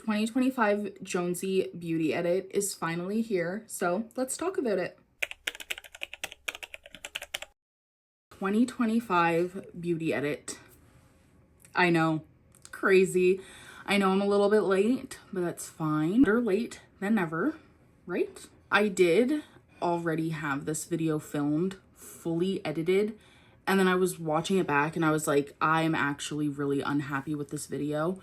2025 Jonesy Beauty Edit is finally here, so let's talk about it. 2025 Beauty Edit. I know, crazy. I know I'm a little bit late, but that's fine. Better late than never, right? I did already have this video filmed, fully edited, and then I was watching it back and I was like, I'm actually really unhappy with this video.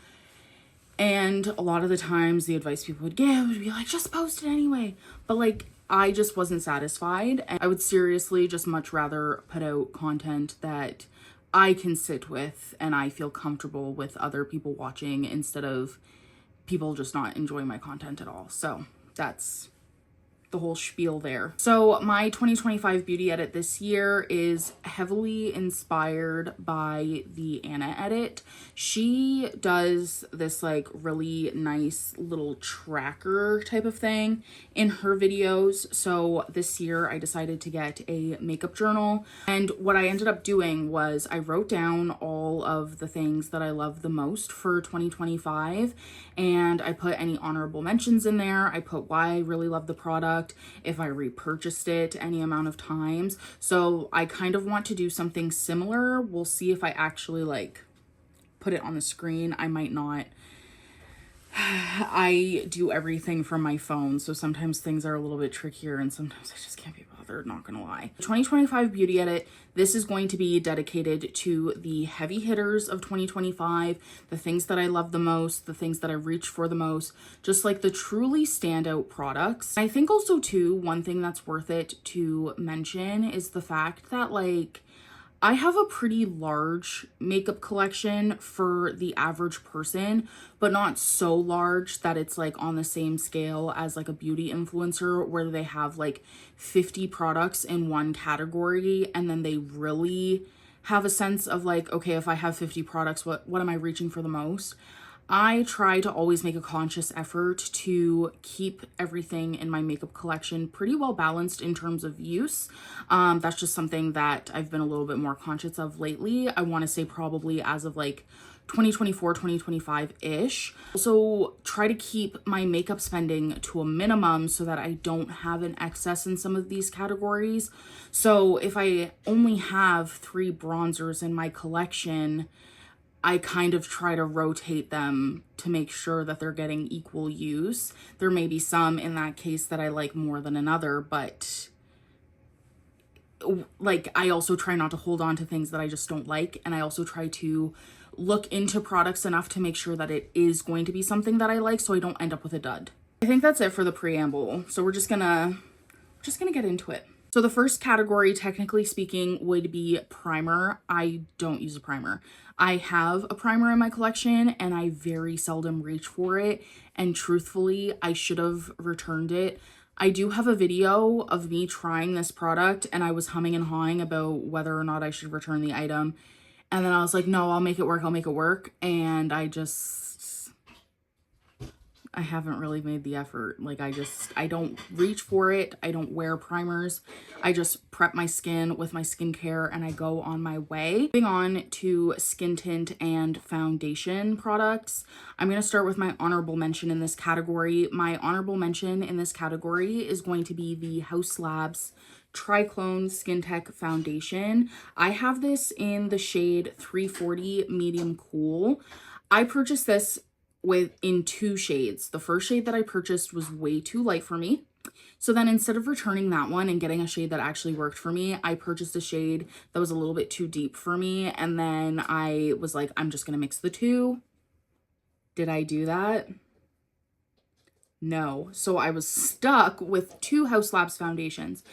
And a lot of the times the advice people would give would be like, just post it anyway. But like, I just wasn't satisfied. And I would seriously just much rather put out content that I can sit with and I feel comfortable with other people watching instead of people just not enjoying my content at all. So that's the whole spiel there. So my 2025 beauty edit this year is heavily inspired by the Anna edit. She does this like really nice little tracker type of thing in her videos. So this year I decided to get a makeup journal, and what I ended up doing was I wrote down all of the things that I love the most for 2025, and I put any honorable mentions in there. I put why I really love the product, if I repurchased it any amount of times. So I kind of want to do something similar. We'll see if I actually like put it on the screen. I might not. I do everything from my phone, so sometimes things are a little bit trickier and sometimes I just can't be bothered, not gonna lie. 2025 beauty edit, this is going to be dedicated to the heavy hitters of 2025, the things that I love the most, the things that I reach for the most, just like the truly standout products. I think also too, one thing that's worth it to mention is the fact that like, I have a pretty large makeup collection for the average person, but not so large that it's like on the same scale as like a beauty influencer where they have like 50 products in one category and then they really have a sense of like, okay, if I have 50 products, what am I reaching for the most? I try to always make a conscious effort to keep everything in my makeup collection pretty well balanced in terms of use. That's just something that I've been a little bit more conscious of lately. I want to say probably as of like 2024, 2025-ish. Also try to keep my makeup spending to a minimum so that I don't have an excess in some of these categories. So if I only have 3 bronzers in my collection, I kind of try to rotate them to make sure that they're getting equal use. There may be some in that case that I like more than another, but like I also try not to hold on to things that I just don't like. And I also try to look into products enough to make sure that it is going to be something that I like so I don't end up with a dud. I think that's it for the preamble. So we're just gonna get into it. So the first category, technically speaking, would be primer. I don't use a primer. I have a primer in my collection and I very seldom reach for it. And truthfully, I should have returned it. I do have a video of me trying this product and I was humming and hawing about whether or not I should return the item. And then I was like, no, I'll make it work. I'll make it work. And I haven't really made the effort. Like I don't reach for it. I don't wear primers. I just prep my skin with my skincare and I go on my way. Moving on to skin tint and foundation products. I'm going to start with my honorable mention in this category. My honorable mention in this category is going to be the Haus Triclone Skin Tech Foundation. I have this in the shade 340 Medium Cool. I purchased this in 2 shades. The first shade that I purchased was way too light for me. So then instead of returning that one and getting a shade that actually worked for me, I purchased a shade that was a little bit too deep for me. And then I was like, I'm just going to mix the 2. Did I do that? No. So I was stuck with 2 Haus foundations.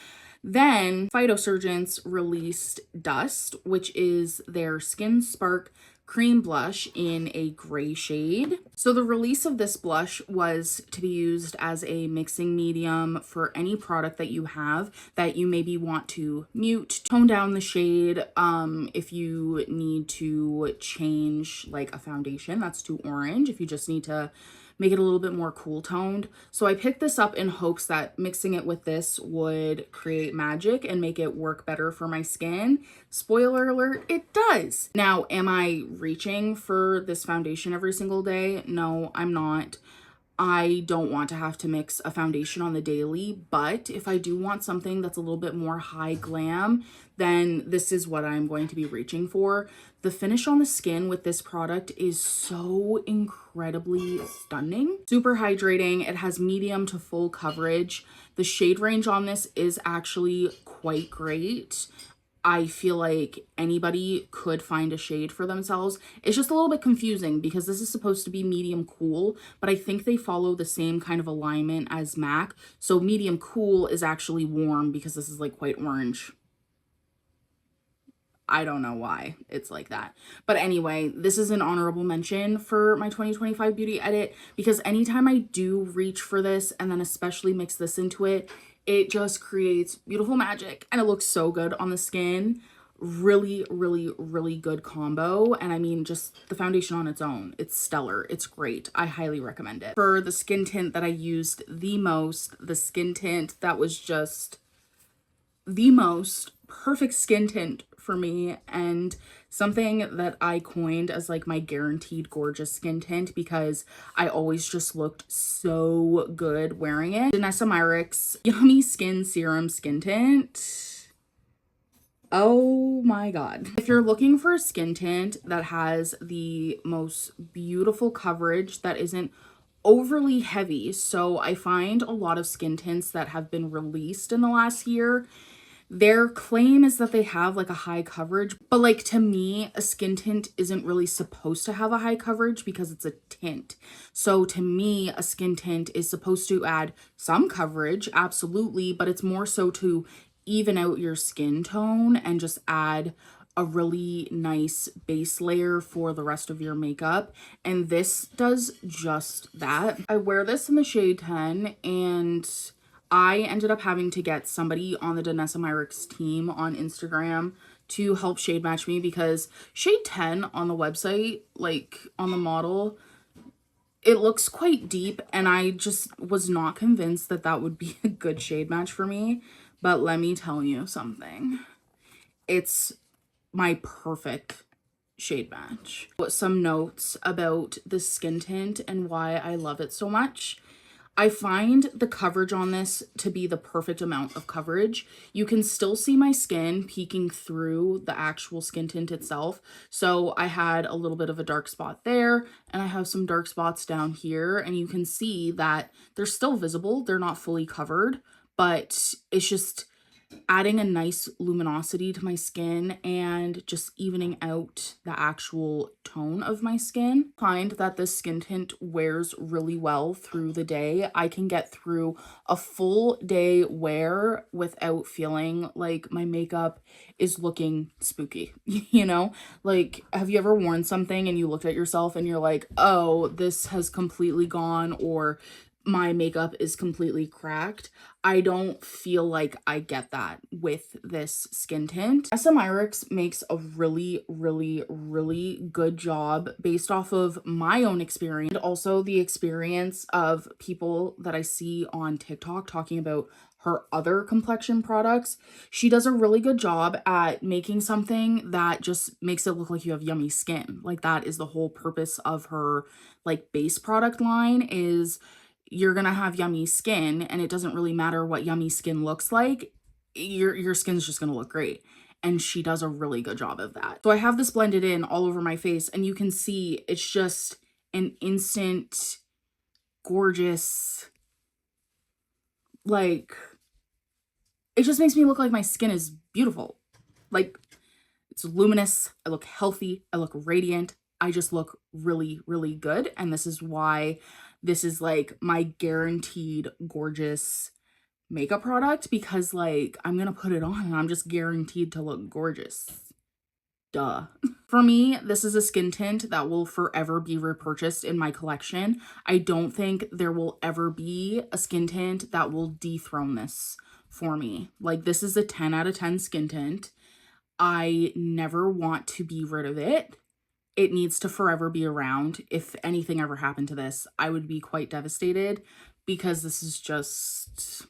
Then Phytosurgence released Dust, which is their Skin Spark cream blush in a gray shade. So the release of this blush was to be used as a mixing medium for any product that you have that you maybe want to mute, tone down the shade. If you need to change like a foundation that's too orange, if you just need to make it a little bit more cool toned. So I picked this up in hopes that mixing it with this would create magic and make it work better for my skin. Spoiler alert, it does. Now, am I reaching for this foundation every single day? No, I'm not. I don't want to have to mix a foundation on the daily, but if I do want something that's a little bit more high glam, then this is what I'm going to be reaching for. The finish on the skin with this product is so incredibly stunning. Super hydrating. It has medium to full coverage. The shade range on this is actually quite great. I feel like anybody could find a shade for themselves. It's just a little bit confusing because this is supposed to be medium cool, but I think they follow the same kind of alignment as MAC. So medium cool is actually warm because this is like quite orange. I don't know why it's like that. But anyway, this is an honorable mention for my 2025 beauty edit because anytime I do reach for this and then especially mix this into it, it just creates beautiful magic and it looks so good on the skin. Really, really, really good combo. And I mean, just the foundation on its own, it's stellar. It's great. I highly recommend it. For the skin tint that I used the most, the skin tint that was just the most perfect skin tint for me and something that I coined as like my guaranteed gorgeous skin tint because I always just looked so good wearing it. Danessa Myricks Yummy Skin Serum Skin Tint. Oh my god. If you're looking for a skin tint that has the most beautiful coverage that isn't overly heavy, so I find a lot of skin tints that have been released in the last year, their claim is that they have like a high coverage, but like to me, a skin tint isn't really supposed to have a high coverage because it's a tint. So to me, a skin tint is supposed to add some coverage, absolutely, but it's more so to even out your skin tone and just add a really nice base layer for the rest of your makeup. And this does just that. I wear this in the shade 10 and I ended up having to get somebody on the Danessa Myricks team on Instagram to help shade match me because shade 10 on the website, like on the model, it looks quite deep and I just was not convinced that that would be a good shade match for me. But let me tell you something. It's my perfect shade match. Some notes about the skin tint and why I love it so much. I find the coverage on this to be the perfect amount of coverage. You can still see my skin peeking through the actual skin tint itself. So I had a little bit of a dark spot there and I have some dark spots down here and you can see that they're still visible. They're not fully covered, but it's just adding a nice luminosity to my skin and just evening out the actual tone of my skin. I find that this skin tint wears really well through the day. I can get through a full day wear without feeling like my makeup is looking spooky, you know? Like, have you ever worn something and you looked at yourself and you're like, oh, this has completely gone, or my makeup is completely cracked? I don't feel like I get that with this skin tint. Myricks makes a really, really, really good job based off of my own experience and also the experience of people that I see on TikTok talking about her other complexion products. She does a really good job at making something that just makes it look like you have yummy skin. Like, that is the whole purpose of her like base product line, is you're gonna have yummy skin and it doesn't really matter what yummy skin looks like. Your skin's just gonna look great. And she does a really good job of that. So I have this blended in all over my face and you can see it's just an instant gorgeous, like, it just makes me look like my skin is beautiful. Like, it's luminous, I look healthy, I look radiant, I just look really, really good. And this is why this is like my guaranteed gorgeous makeup product, because like I'm gonna put it on and I'm just guaranteed to look gorgeous. Duh. For me, this is a skin tint that will forever be repurchased in my collection. I don't think there will ever be a skin tint that will dethrone this for me. Like, this is a 10 out of 10 skin tint. I never want to be rid of it. it needs to forever be around. If anything ever happened to this, I would be quite devastated because this is just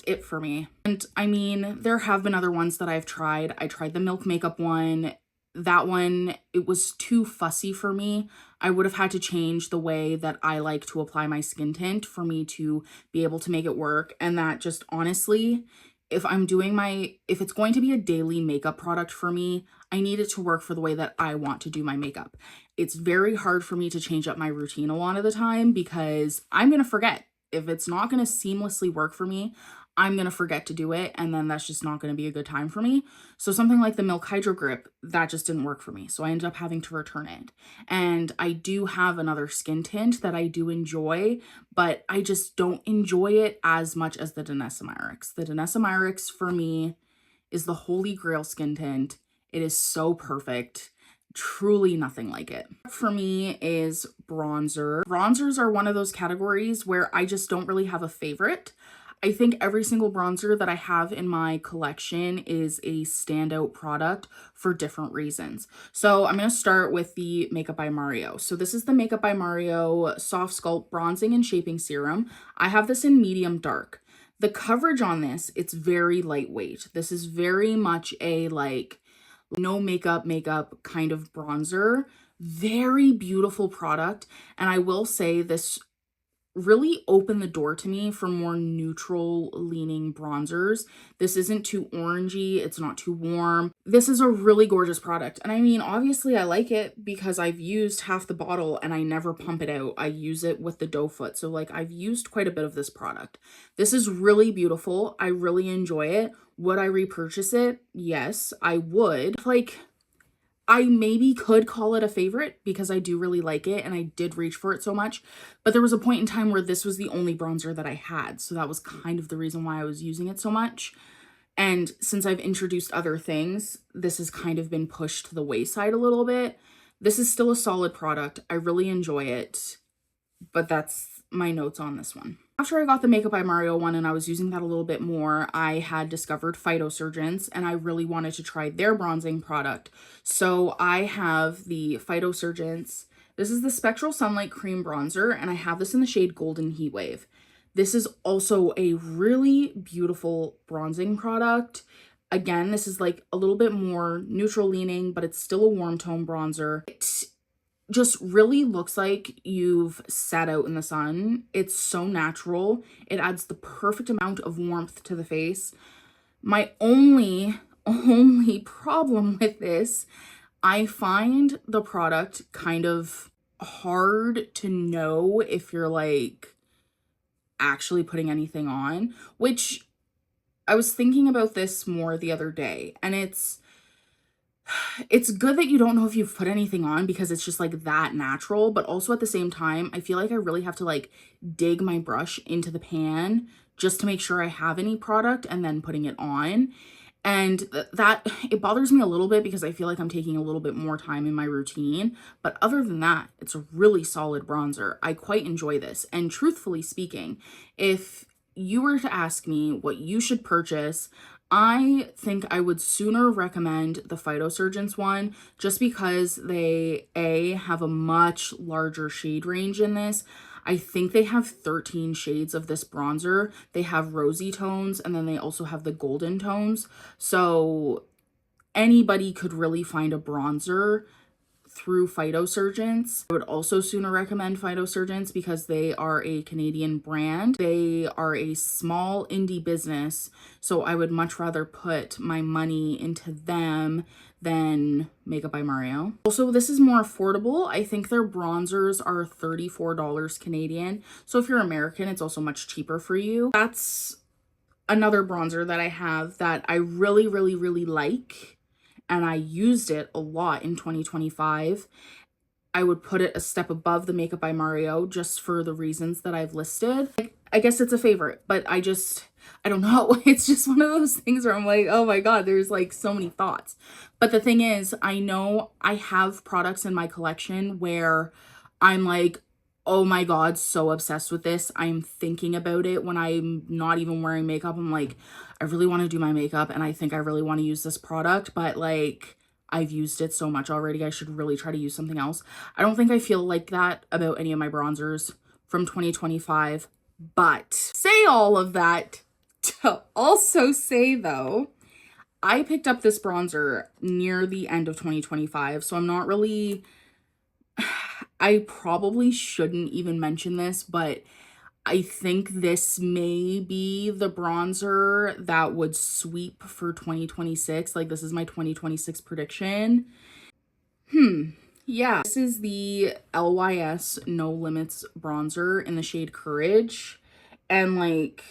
it for me. And I mean, there have been other ones that I've tried. I tried the Milk Makeup one. That one, it was too fussy for me. I would have had to change the way that I like to apply my skin tint for me to be able to make it work. And that just honestly, if it's going to be a daily makeup product for me, I need it to work for the way that I want to do my makeup. It's very hard for me to change up my routine a lot of the time because I'm going to forget. If it's not going to seamlessly work for me, I'm going to forget to do it, and then that's just not going to be a good time for me. So something like the Milk Hydro Grip, that just didn't work for me. So I ended up having to return it. And I do have another skin tint that I do enjoy, but I just don't enjoy it as much as the Danessa Myricks. The Danessa Myricks for me is the holy grail skin tint. It is so perfect. Truly nothing like it. For me is bronzer. Bronzers are one of those categories where I just don't really have a favorite. I think every single bronzer that I have in my collection is a standout product for different reasons. So I'm going to start with the Makeup by Mario. So this is the Makeup by Mario Soft Sculpt Bronzing and Shaping Serum. I have this in medium dark. The coverage on this, it's very lightweight. This is very much a like no makeup kind of bronzer. Very beautiful product. And I will say this really opened the door to me for more neutral leaning bronzers. This isn't too orangey. It's not too warm. This is a really gorgeous product. And I mean, obviously I like it because I've used half the bottle and I never pump it out. I use it with the doe foot. So like I've used quite a bit of this product. This is really beautiful. I really enjoy it. Would I repurchase it? Yes, I would. Like, I maybe could call it a favorite because I do really like it and I did reach for it so much. But there was a point in time where this was the only bronzer that I had. So that was kind of the reason why I was using it so much. And since I've introduced other things, this has kind of been pushed to the wayside a little bit. This is still a solid product. I really enjoy it. But that's my notes on this one. After I got the Makeup by Mario one and I was using that a little bit more, I had discovered Phytosurgence and I really wanted to try their bronzing product. So I have the Phytosurgence. This is the Spectral Sunlight Cream Bronzer and I have this in the shade Golden Heat Wave. This is also a really beautiful bronzing product. Again, this is like a little bit more neutral leaning, but it's still a warm tone bronzer. It just really looks like you've sat out in the sun. It's so natural. It adds the perfect amount of warmth to the face. My only problem with this, I find the product kind of hard to know if you're like actually putting anything on, which I was thinking about this more the other day, and it's good that you don't know if you've put anything on because it's just like that natural, but also at the same time, I feel like I really have to like dig my brush into the pan just to make sure I have any product and then putting it on. And that it bothers me a little bit because I feel like I'm taking a little bit more time in my routine. But other than that, it's a really solid bronzer. I quite enjoy this. And truthfully speaking, if you were to ask me what you should purchase, I think I would sooner recommend the Phytosurgence one just because they have a much larger shade range in this. I think they have 13 shades of this bronzer. They have rosy tones and then they also have the golden tones. So anybody could really find a bronzer through Phytosurgence. I would also sooner recommend Phytosurgence because they are a Canadian brand. They are a small indie business, so I would much rather put my money into them than Makeup by Mario. Also, this is more affordable. I think their bronzers are $34 Canadian. So if you're American, it's also much cheaper for you. That's another bronzer that I have that I really, really, really like. And I used it a lot in 2025. I would put it a step above the Makeup by Mario just for the reasons that I've listed. I guess it's a favorite, but I don't know. It's just one of those things where I'm like, oh my God, there's like so many thoughts. But the thing is, I know I have products in my collection where I'm like, oh my God, so obsessed with this. I'm thinking about it when I'm not even wearing makeup. I'm like, I really want to do my makeup and I think I really want to use this product, but like, I've used it so much already. I should really try to use something else. I don't think I feel like that about any of my bronzers from 2025, but say all of that to also say though, I picked up this bronzer near the end of 2025, so I'm not really, I probably shouldn't even mention this, but I think this may be the bronzer that would sweep for 2026. Like, this is my 2026 prediction. Yeah, this is the LYS No Limits bronzer in the shade Courage. And like,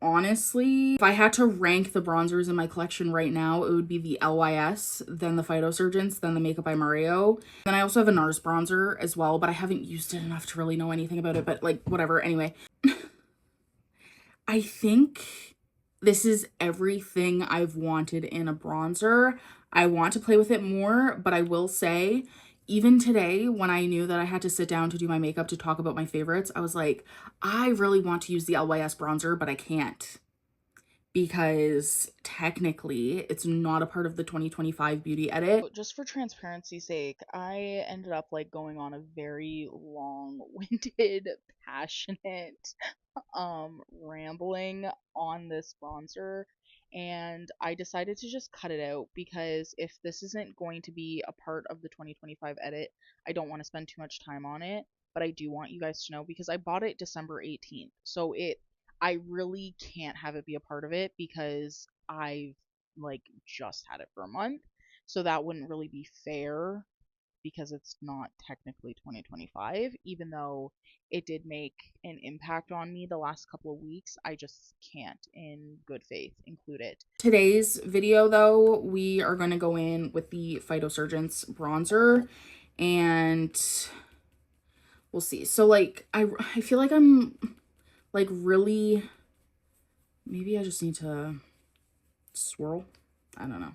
honestly, if I had to rank the bronzers in my collection right now, it would be the LYS, then the Phytosurgence, then the Makeup by Mario. Then I also have a NARS bronzer as well, but I haven't used it enough to really know anything about it, but like, whatever. Anyway, I think this is everything I've wanted in a bronzer. I want to play with it more, but I will say, even today, when I knew that I had to sit down to do my makeup to talk about my favorites, I was like, I really want to use the LYS bronzer, but I can't. Because technically, it's not a part of the 2025 beauty edit. Just for transparency's sake, I ended up like going on a very long-winded, passionate rambling on this bronzer, and I decided to just cut it out because if this isn't going to be a part of the 2025 edit, I don't want to spend too much time on it. But I do want you guys to know because I bought it December 18th, so I really can't have it be a part of it because I've like just had it for a month, so that wouldn't really be fair because it's not technically 2025, even though it did make an impact on me the last couple of weeks. I just can't, in good faith, include it. Today's video, though, we are going to go in with the Phytosurgence bronzer, and we'll see. So, like, I feel like I'm, like, really, maybe I just need to swirl. I don't know.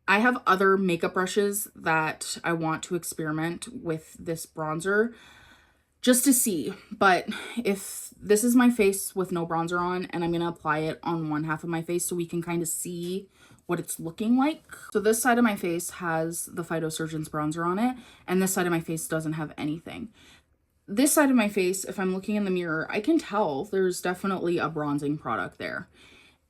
I have other makeup brushes that I want to experiment with this bronzer just to see. But if this is my face with no bronzer on, and I'm going to apply it on one half of my face so we can kind of see what it's looking like. So this side of my face has the Phytosurgence bronzer on it, and this side of my face doesn't have anything. This side of my face, if I'm looking in the mirror, I can tell there's definitely a bronzing product there.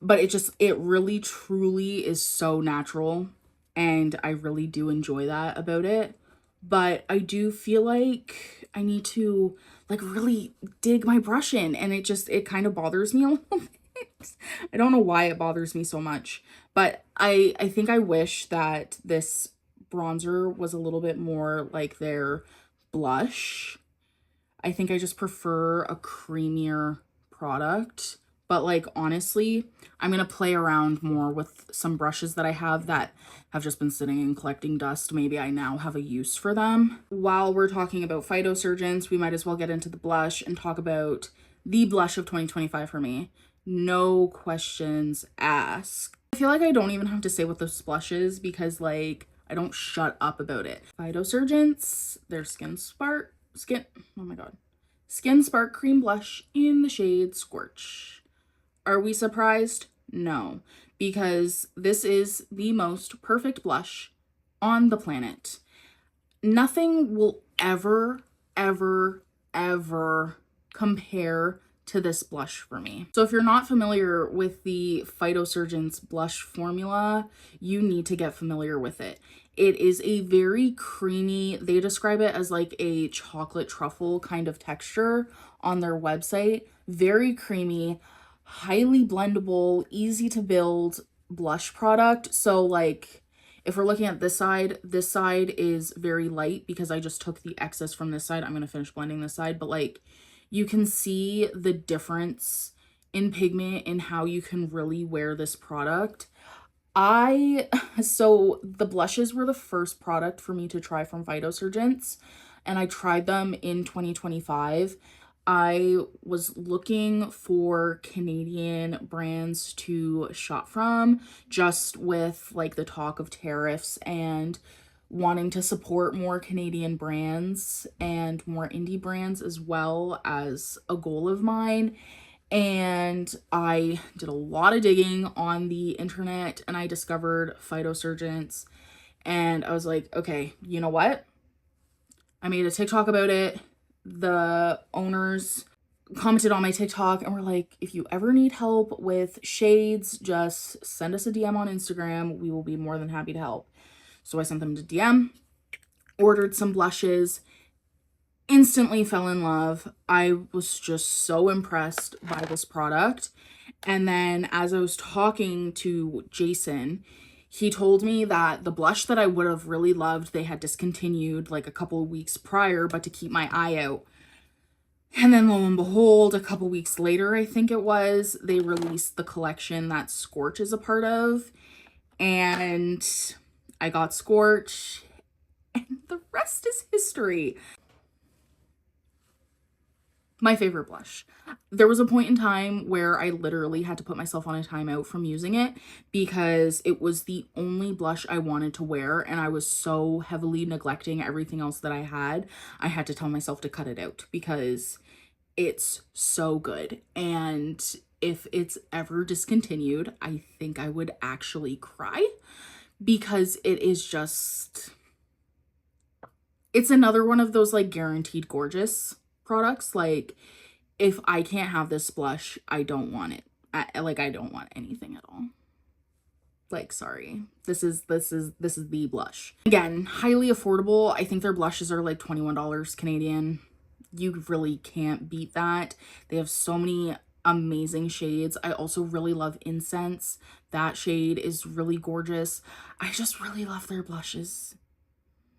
But it really truly is so natural. And I really do enjoy that about it. But I do feel like I need to like really dig my brush in, and it kind of bothers me a little bit. I don't know why it bothers me so much, but I think I wish that this bronzer was a little bit more like their blush. I think I just prefer a creamier product. But like, honestly, I'm going to play around more with some brushes that I have that have just been sitting and collecting dust. Maybe I now have a use for them. While we're talking about Phytosurgence, we might as well get into the blush and talk about the blush of 2025 for me. No questions asked. I feel like I don't even have to say what this blush is because like, I don't shut up about it. Phytosurgence, their oh my god. Skin Spark Cream Blush in the shade Scorch. Are we surprised? No, because this is the most perfect blush on the planet. Nothing will ever, ever, ever compare to this blush for me. So if you're not familiar with the Phytosurgence blush formula, you need to get familiar with it. It is a very creamy, they describe it as like a chocolate truffle kind of texture on their website. Very creamy, highly blendable, easy to build blush product. So like, if we're looking at this side is very light because I just took the excess from this side. I'm going to finish blending this side, but like, you can see the difference in pigment and how you can really wear this product. So the blushes were the first product for me to try from Phytosurgence, and I tried them in 2025. I was looking for Canadian brands to shop from, just with like the talk of tariffs and wanting to support more Canadian brands and more indie brands as well as a goal of mine. And I did a lot of digging on the internet and I discovered Phytosurgence, And I was like, okay, you know what? I made a TikTok about it. The owners commented on my TikTok and were like, if you ever need help with shades, just send us a DM on Instagram. We will be more than happy to help. So I sent them to DM, ordered some blushes, instantly fell in love. I was just so impressed by this product. And then as I was talking to Jason, he told me that the blush that I would have really loved, they had discontinued like a couple of weeks prior, but to keep my eye out. And then lo and behold, a couple weeks later, I think it was, they released the collection that Scorch is a part of. And I got Scorch, and the rest is history. My favorite blush. There was a point in time where I literally had to put myself on a timeout from using it because it was the only blush I wanted to wear, and I was so heavily neglecting everything else that I had to tell myself to cut it out because it's so good. And if it's ever discontinued, I think I would actually cry because it is just, it's another one of those like guaranteed gorgeous products. Like, if I can't have this blush, I don't want it. I don't want anything at all. Like, sorry, this is the blush. Again, highly affordable. I think their blushes are like $21 Canadian. You really can't beat that. They have so many amazing shades. I also really love Incense. That shade is really gorgeous. I just really love their blushes.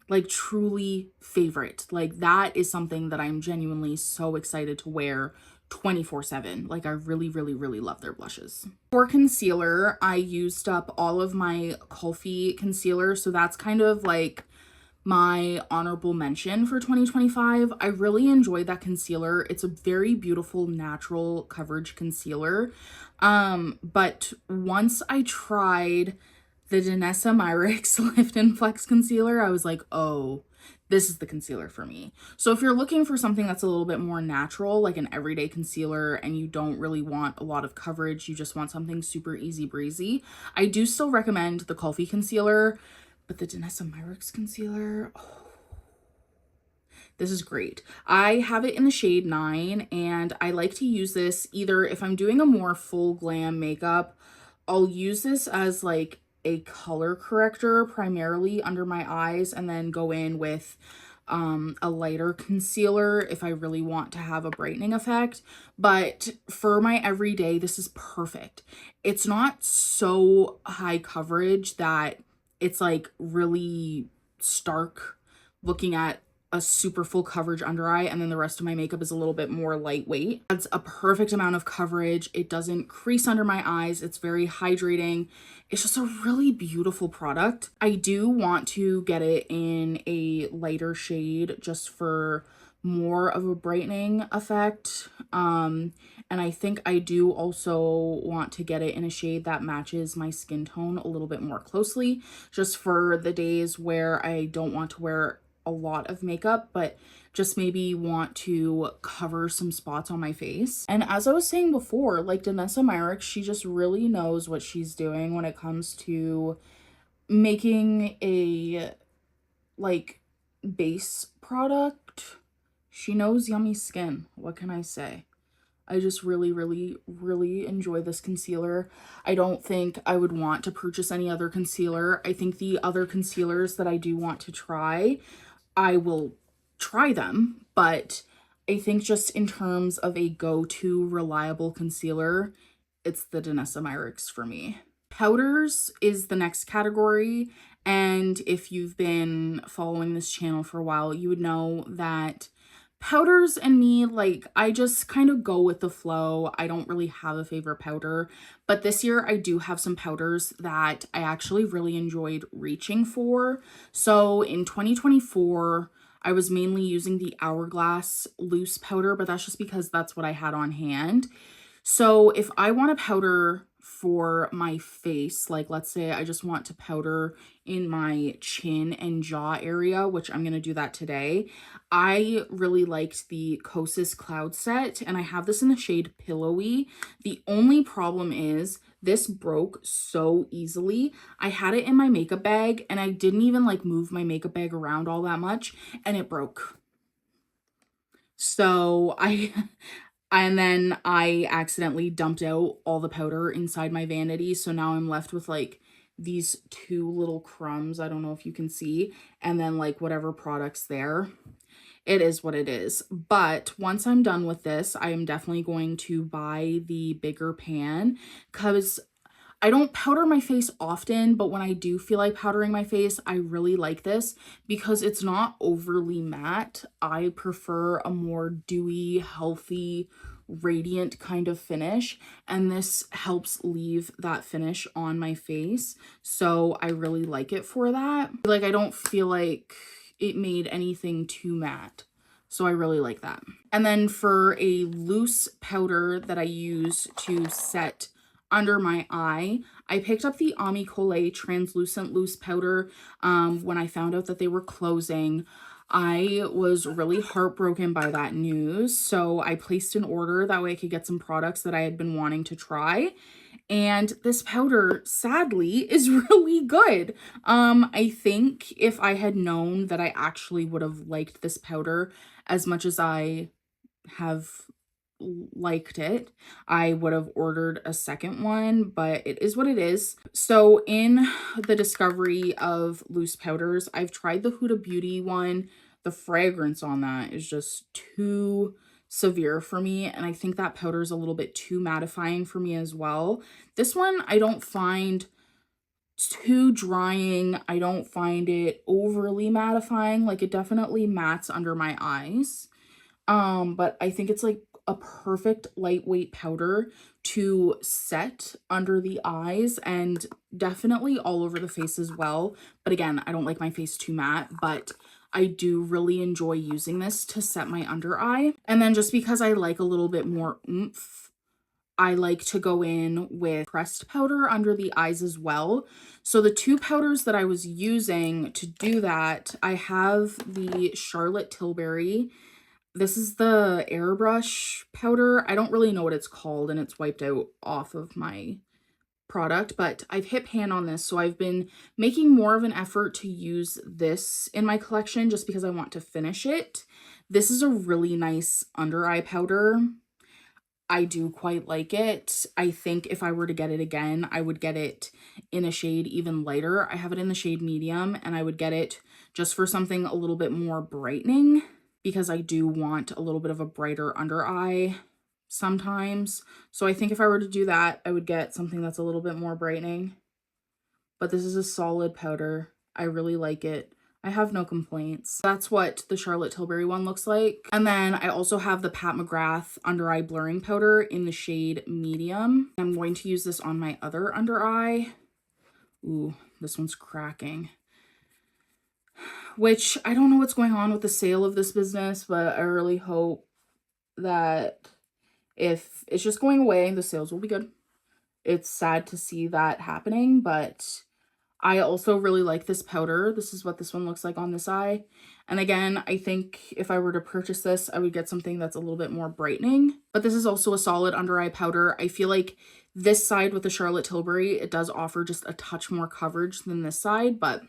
Like, truly favorite. Like, that is something that I'm genuinely so excited to wear 24/7. Like, I really, really, really love their blushes. For concealer, I used up all of my Kulfi concealer, so that's kind of like my honorable mention for 2025. I really enjoyed that concealer. It's a very beautiful natural coverage concealer. But once I tried the Danessa Myricks Lift and Flex Concealer, I was like, oh, this is the concealer for me. So if you're looking for something that's a little bit more natural, like an everyday concealer, and you don't really want a lot of coverage, you just want something super easy breezy, I do still recommend the Kulfi concealer, but the Danessa Myricks concealer, oh, this is great. I have it in the shade 9, and I like to use this either if I'm doing a more full glam makeup, I'll use this as like a color corrector primarily under my eyes, and then go in with a lighter concealer if I really want to have a brightening effect. But for my everyday, this is perfect. It's not so high coverage that it's like really stark looking at a super full coverage under eye, and then the rest of my makeup is a little bit more lightweight. That's a perfect amount of coverage. It doesn't crease under my eyes. It's very hydrating. It's just a really beautiful product. I do want to get it in a lighter shade just for more of a brightening effect. And I think I do also want to get it in a shade that matches my skin tone a little bit more closely, just for the days where I don't want to wear a lot of makeup, but just maybe want to cover some spots on my face. And as I was saying before, like Danessa Myricks, she just really knows what she's doing when it comes to making a like base product. She knows yummy skin. What can I say? I just really, really, really enjoy this concealer. I don't think I would want to purchase any other concealer. I think the other concealers that I do want to try, I will try them, but I think just in terms of a go-to reliable concealer, it's the Danessa Myricks for me. Powders is the next category, and if you've been following this channel for a while, you would know that powders and me, like, I just kind of go with the flow. I don't really have a favorite powder, but this year I do have some powders that I actually really enjoyed reaching for. So in 2024, I was mainly using the Hourglass loose powder, but that's just because that's what I had on hand. So if I want a powder for my face, like let's say I just want to powder in my chin and jaw area, which I'm going to do that today, I really liked the Kosas Cloud Set, and I have this in the shade Pillowy. The only problem is This broke so easily. I had it in my makeup bag and I didn't even like move my makeup bag around all that much and it broke. So and then I accidentally dumped out all the powder inside my vanity. So now I'm left with like these two little crumbs. I don't know if you can see. And then like whatever products there. It is what it is. But once I'm done with this, I am definitely going to buy the bigger pan because I don't powder my face often, but when I do feel like powdering my face, I really like this because it's not overly matte. I prefer a more dewy, healthy, radiant kind of finish, and this helps leave that finish on my face. So I really like it for that. Like, I don't feel like it made anything too matte. So I really like that. And then for a loose powder that I use to set under my eye, I picked up the Amicole translucent loose powder when I found out that they were closing. I was really heartbroken by that news, so I placed an order that way I could get some products that I had been wanting to try. And this powder, sadly, is really good. I think if I had known that I actually would have liked this powder as much as I have liked it, I would have ordered a second one, but it is what it is. So in the discovery of loose powders, I've tried the Huda Beauty one. The fragrance on that is just too severe for me, and I think that powder is a little bit too mattifying for me as well. This one I don't find too drying. I don't find it overly mattifying. Like, it definitely mattes under my eyes. But I think it's like a perfect lightweight powder to set under the eyes and definitely all over the face as well. But again, I don't like my face too matte, but I do really enjoy using this to set my under eye. And then just because I like a little bit more oomph, I like to go in with pressed powder under the eyes as well. So the two powders that I was using to do that, I have the Charlotte Tilbury. This is the airbrush powder. I don't really know what it's called, and it's wiped out off of my product, but I've hit pan on this, so I've been making more of an effort to use this in my collection just because I want to finish it. This is a really nice under eye powder. I do quite like it. I think if I were to get it again, I would get it in a shade even lighter. I have it in the shade medium, and I would get it just for something a little bit more brightening because I do want a little bit of a brighter under eye sometimes. So I think if I were to do that, I would get something that's a little bit more brightening. But this is a solid powder. I really like it. I have no complaints. That's what the Charlotte Tilbury one looks like. And then I also have the Pat McGrath under eye blurring powder in the shade medium. I'm going to use this on my other under eye. Ooh, this one's cracking. Which I don't know what's going on with the sale of this business, but I really hope that if it's just going away, the sales will be good. It's sad to see that happening, but I also really like this powder. This is what this one looks like on this eye. And again, I think if I were to purchase this, I would get something that's a little bit more brightening. But this is also a solid under eye powder. I feel like this side with the Charlotte Tilbury, it does offer just a touch more coverage than this side, but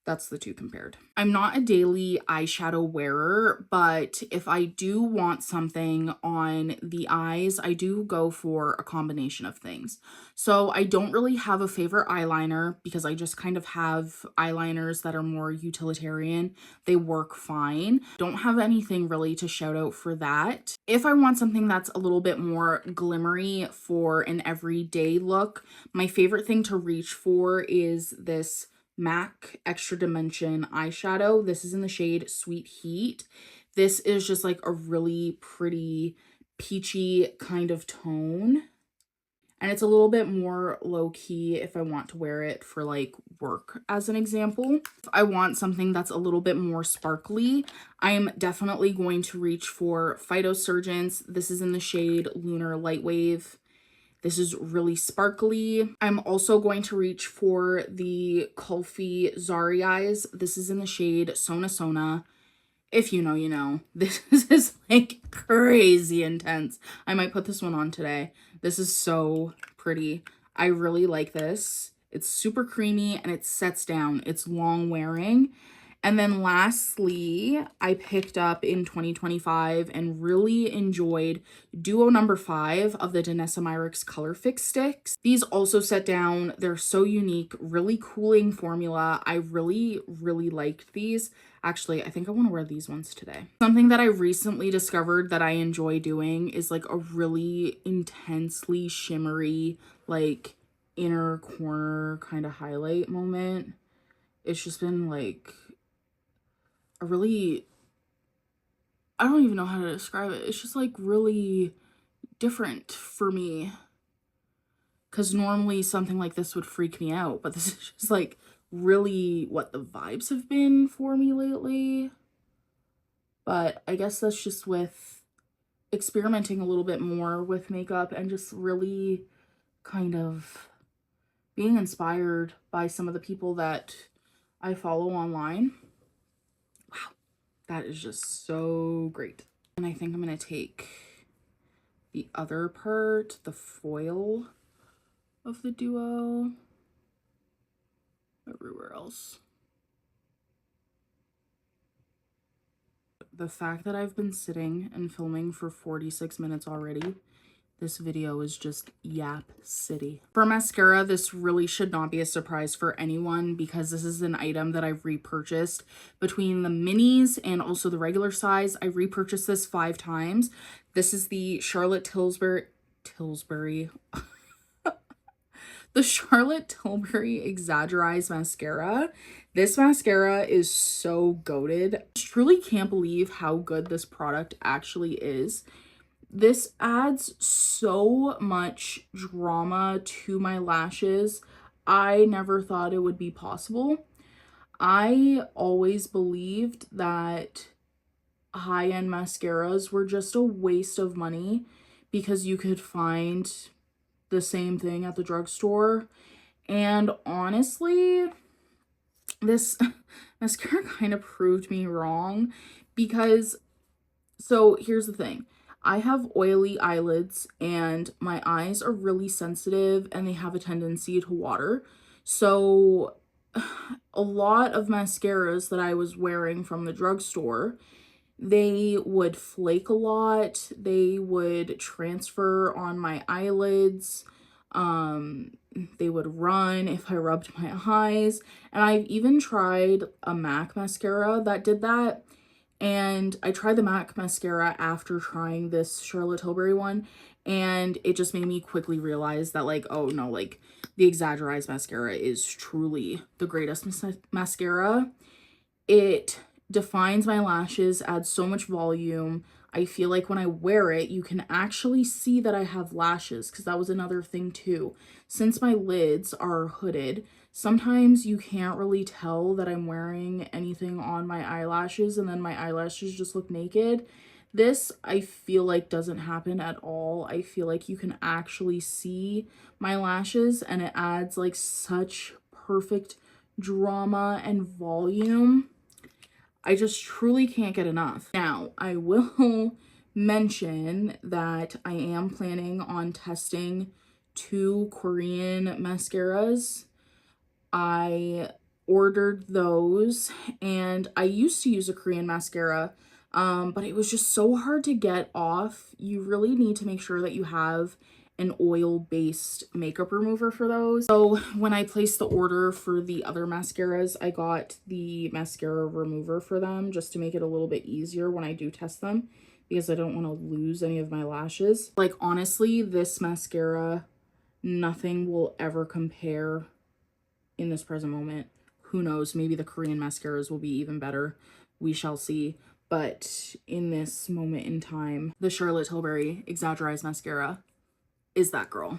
that's the two compared. I'm not a daily eyeshadow wearer, but if I do want something on the eyes, I do go for a combination of things. So I don't really have a favorite eyeliner because I just kind of have eyeliners that are more utilitarian. They work fine. Don't have anything really to shout out for that. If I want something that's a little bit more glimmery for an everyday look, my favorite thing to reach for is this MAC Extra Dimension eyeshadow. This is in the shade Sweet Heat. This is just like a really pretty peachy kind of tone. And it's a little bit more low-key if I want to wear it for like work as an example. If I want something that's a little bit more sparkly, I'm definitely going to reach for Phytosurgence. This is in the shade Lunar Light Wave. This is really sparkly. I'm also going to reach for the Kulfi Zari Eyes. This is in the shade Sona Sona. If you know, you know. This is like crazy intense. I might put this one on today. This is so pretty. I really like this. It's super creamy and it sets down. It's long wearing. And then lastly, I picked up in 2025 and really enjoyed Duo number 5 of the Danessa Myricks Color Fix Sticks. These also set down. They're so unique, really cooling formula. I really liked these. Actually, I think I want to wear these ones today. Something that I recently discovered that I enjoy doing is like a really intensely shimmery, like inner corner kind of highlight moment. It's just been like a really, I don't even know how to describe it. It's just like really different for me. Because normally something like this would freak me out. But this is just like really what the vibes have been for me lately. But I guess that's just with experimenting a little bit more with makeup and just really kind of being inspired by some of the people that I follow online. Wow, that is just so great. And I think I'm going to take the other part, the foil of the Duo, everywhere else. The fact that I've been sitting and filming for 46 minutes already, this video is just yap city. For mascara, this really should not be a surprise for anyone because this is an item that I've repurchased between the minis and also the regular size. I repurchased this 5 times. This is the Charlotte Tilbury the Charlotte Tilbury Exaggerize Mascara. This mascara is so goated. I truly can't believe how good this product actually is. This adds so much drama to my lashes. I never thought it would be possible. I always believed that high-end mascaras were just a waste of money because you could find the same thing at the drugstore. And honestly, this mascara kind of proved me wrong because, so here's the thing. I have oily eyelids and my eyes are really sensitive and they have a tendency to water. So a lot of mascaras that I was wearing from the drugstore, they would flake a lot. They would transfer on my eyelids. They would run if I rubbed my eyes. And I've even tried a MAC mascara that did that. And I tried the MAC mascara after trying this Charlotte Tilbury one. And it just made me quickly realize that like, oh no, like the Exaggerize mascara is truly the greatest mascara. It defines my lashes, adds so much volume. I feel like when I wear it, you can actually see that I have lashes, because that was another thing too. Since my lids are hooded, sometimes you can't really tell that I'm wearing anything on my eyelashes and then my eyelashes just look naked. This, I feel like, doesn't happen at all. I feel like you can actually see my lashes and it adds like such perfect drama and volume. I just truly can't get enough. Now, I will mention that I am planning on testing 2 Korean mascaras. I ordered those and I used to use a Korean mascara, but it was just so hard to get off. You really need to make sure that you have an oil-based makeup remover for those. So when I placed the order for the other mascaras, I got the mascara remover for them just to make it a little bit easier when I do test them because I don't want to lose any of my lashes. Like honestly, this mascara, nothing will ever compare in this present moment. Who knows, maybe the Korean mascaras will be even better. We shall see. But in this moment in time, the Charlotte Tilbury Exaggerize mascara is that girl,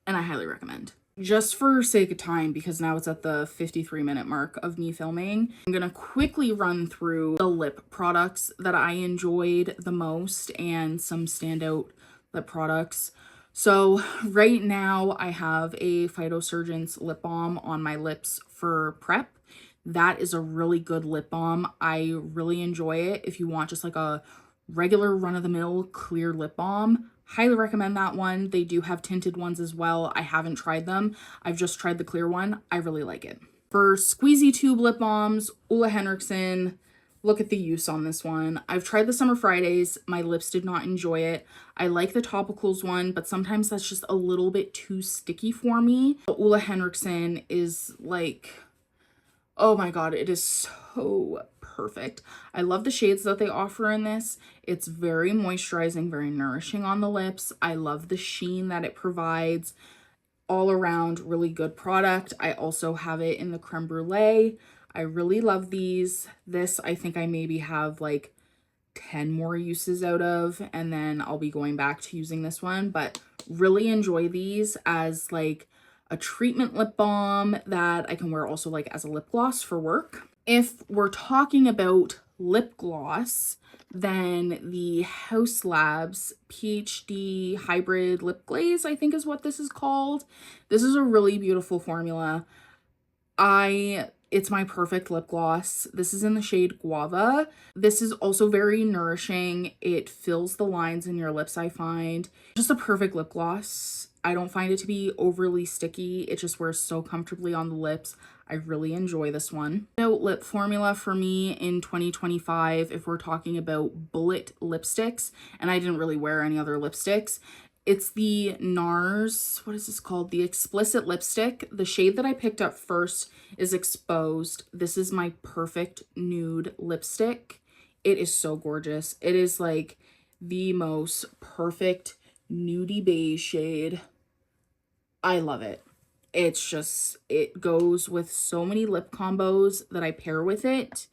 and I highly recommend. Just for sake of time, because now it's at the 53-minute mark of me filming, I'm gonna quickly run through the lip products that I enjoyed the most and some standout lip products. So right now I have a Phytosurgence lip balm on my lips for prep. That is a really good lip balm. I really enjoy it if you want just like a regular run-of-the-mill clear lip balm. Highly recommend that one. They do have tinted ones as well. I haven't tried them. I've just tried the clear one. I really like it. For squeezy tube lip balms, Ole Henriksen. Look at the use on this one. I've tried the Summer Fridays. My lips did not enjoy it. I like the topicals one, but sometimes that's just a little bit too sticky for me. But Ole Henriksen is like, oh my god, it is so perfect. I love the shades that they offer in this. It's very moisturizing, very nourishing on the lips. I love the sheen that it provides. All around really good product. I also have it in the creme brulee. I really love these. This I think I maybe have like 10 more uses out of, and then I'll be going back to using this one, but really enjoy these as like a treatment lip balm that I can wear also like as a lip gloss for work. If we're talking about lip gloss, then the Haus Labs PhD Hybrid Lip Glaze, I think is what this is called. This is a really beautiful formula. It's my perfect lip gloss. This is in the shade Guava. This is also very nourishing. It fills the lines in your lips, I find. Just a perfect lip gloss. I don't find it to be overly sticky. It just wears so comfortably on the lips. I really enjoy this one. Lip formula for me in 2025, if we're talking about bullet lipsticks, and I didn't really wear any other lipsticks, it's the NARS, what is this called? The Explicit Lipstick. The shade that I picked up first is Exposed. This is my perfect nude lipstick. It is so gorgeous. It is like the most perfect nudie beige shade. I love it. It's just, it goes with so many lip combos that I pair with it.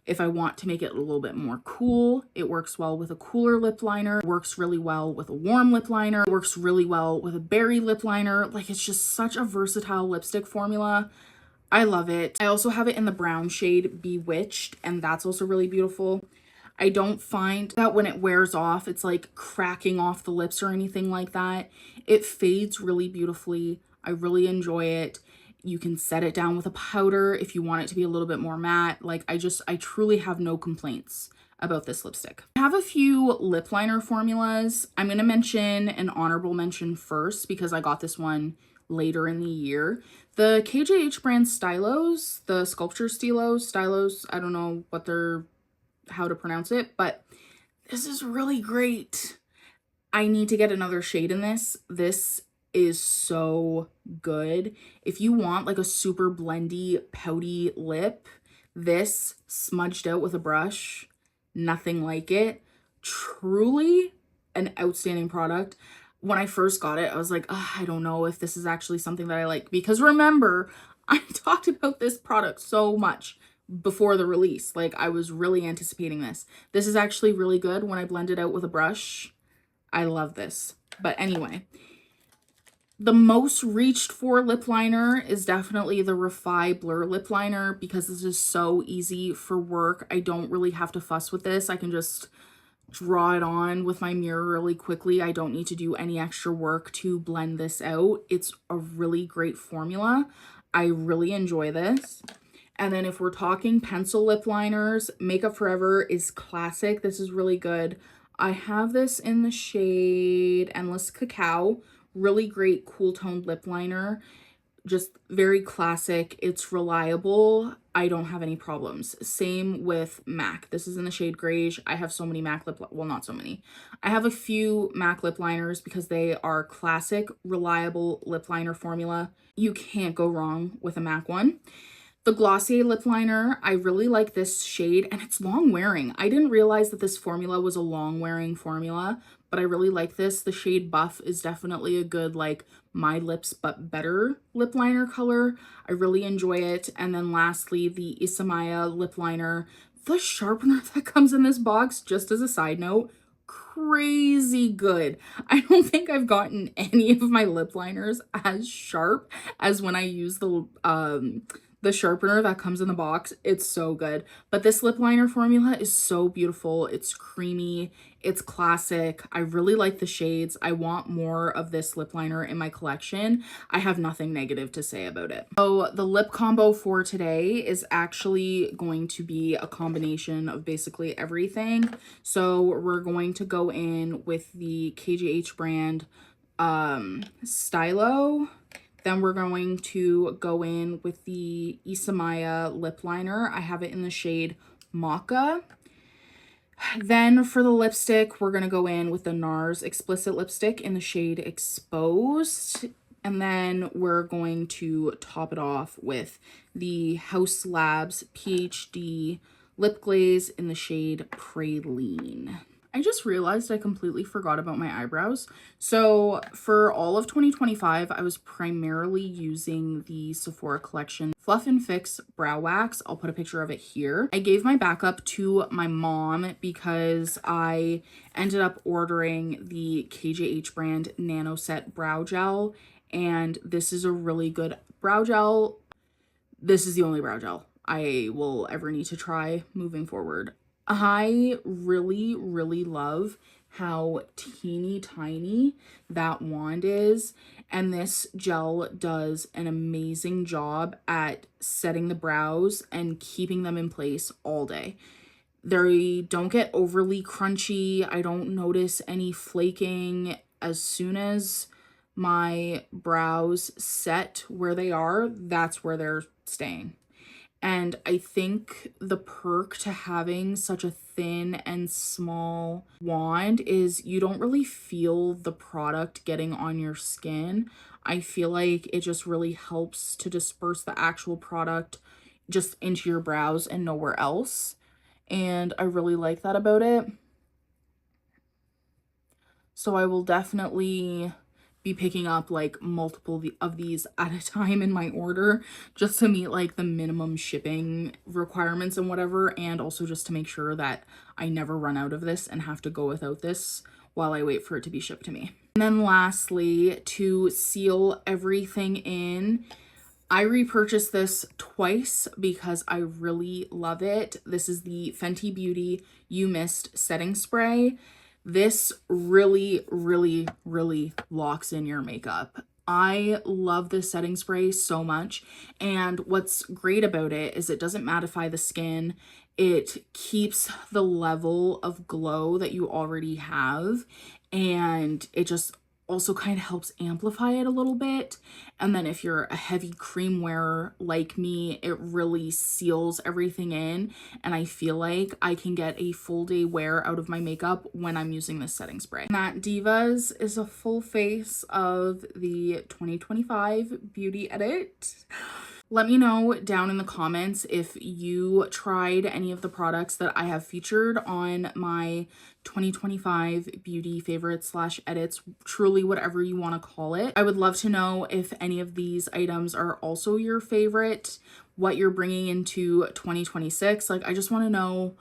If I want to make it a little bit more cool, it works well with a cooler lip liner, works really well with a warm lip liner, works really well with a berry lip liner. Like, it's just such a versatile lipstick formula. I love it. I also have it in the brown shade Bewitched, and that's also really beautiful. I don't find that when it wears off, it's like cracking off the lips or anything like that. It fades really beautifully. I really enjoy it. You can set it down with a powder if you want it to be a little bit more matte. Like, I truly have no complaints about this lipstick. I have a few lip liner formulas. I'm going to mention an honorable mention first because I got this one later in the year. The KJH brand Stylos, the Sculpture Stylos, I don't know how to pronounce it, but this is really great. I need to get another shade in this. This is so good. If you want like a super blendy, pouty lip, this smudged out with a brush, nothing like it. Truly an outstanding product. When I first got it, I was like, I don't know if this is actually something that I like, because remember, I talked about this product so much before the release. Like, I was really anticipating this. This is actually really good when I blend it out with a brush. I love this. But anyway, the most reached for lip liner is definitely the Refi Blur lip liner, because this is so easy for work. I don't really have to fuss with this. I can just draw it on with my mirror really quickly. I don't need to do any extra work to blend this out. It's a really great formula. I really enjoy this. And then if we're talking pencil lip liners, Makeup Forever is classic. This is really good. I have this in the shade Endless Cacao. Really great cool toned lip liner. Just very classic. It's reliable. I don't have any problems. Same with MAC. This is in the shade Greige. I have so many MAC well, not so many. I have a few MAC lip liners because they are classic, reliable lip liner formula. You can't go wrong with a MAC one. The Glossier lip liner, I really like this shade, and it's long wearing. I didn't realize that this formula was a long wearing formula, but I really like this. The shade Buff is definitely a good, like, my lips but better lip liner color. I really enjoy it. And then lastly, the Isamaya lip liner. The sharpener that comes in this box, just as a side note, crazy good. I don't think I've gotten any of my lip liners as sharp as when I use the the sharpener that comes in the box. It's so good. But this lip liner formula is so beautiful. It's creamy. It's classic. I really like the shades. I want more of this lip liner in my collection. I have nothing negative to say about it. So the lip combo for today is actually going to be a combination of basically everything. So we're going to go in with the KGH brand Stylo. Then we're going to go in with the Isamaya lip liner. I have it in the shade Maca. Then for the lipstick, we're going to go in with the NARS Explicit lipstick in the shade Exposed. And then we're going to top it off with the Haus Labs PhD lip glaze in the shade Praline. I just realized I completely forgot about my eyebrows. So for all of 2025, I was primarily using the Sephora collection Fluff and Fix brow wax. I'll put a picture of it here. I gave my backup to my mom because I ended up ordering the KJH brand Nano Set brow gel, and this is a really good brow gel. This is the only brow gel I will ever need to try moving forward. I really, really love how teeny tiny that wand is, and this gel does an amazing job at setting the brows and keeping them in place all day. They don't get overly crunchy. I don't notice any flaking. As soon as my brows set where they are, that's where they're staying. And I think the perk to having such a thin and small wand is you don't really feel the product getting on your skin. I feel like it just really helps to disperse the actual product just into your brows and nowhere else. And I really like that about it. So I will definitely be picking up like multiple of these at a time in my order just to meet like the minimum shipping requirements and whatever, and also just to make sure that I never run out of this and have to go without this while I wait for it to be shipped to me. And then lastly, to seal everything in, I repurchased this twice because I really love it. This is the Fenty Beauty You Mist setting spray. This really, really, really locks in your makeup. I love this setting spray so much. And what's great about it is it doesn't mattify the skin. It keeps the level of glow that you already have. And it just also kind of helps amplify it a little bit. And then if you're a heavy cream wearer like me, it really seals everything in, and I feel like I can get a full day wear out of my makeup when I'm using this setting spray. That Divas is a full face of the 2025 beauty edit. Let me know down in the comments if you tried any of the products that I have featured on my 2025 beauty favorites / edits, truly whatever you want to call it. I would love to know if any of these items are also your favorite, what you're bringing into 2026. Like, I just want to know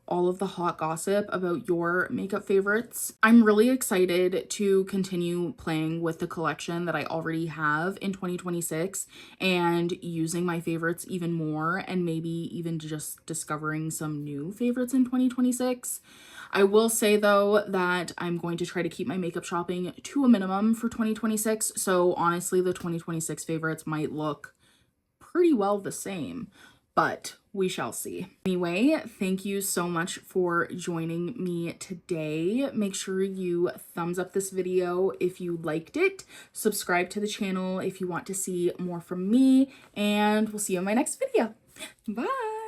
all of the hot gossip about your makeup favorites. I'm really excited to continue playing with the collection that I already have in 2026 and using my favorites even more, and maybe even just discovering some new favorites in 2026. I will say though that I'm going to try to keep my makeup shopping to a minimum for 2026. So honestly, the 2026 favorites might look pretty well the same, but we shall see. Anyway, thank you so much for joining me today. Make sure you thumbs up this video if you liked it. Subscribe to the channel if you want to see more from me, and we'll see you in my next video. Bye!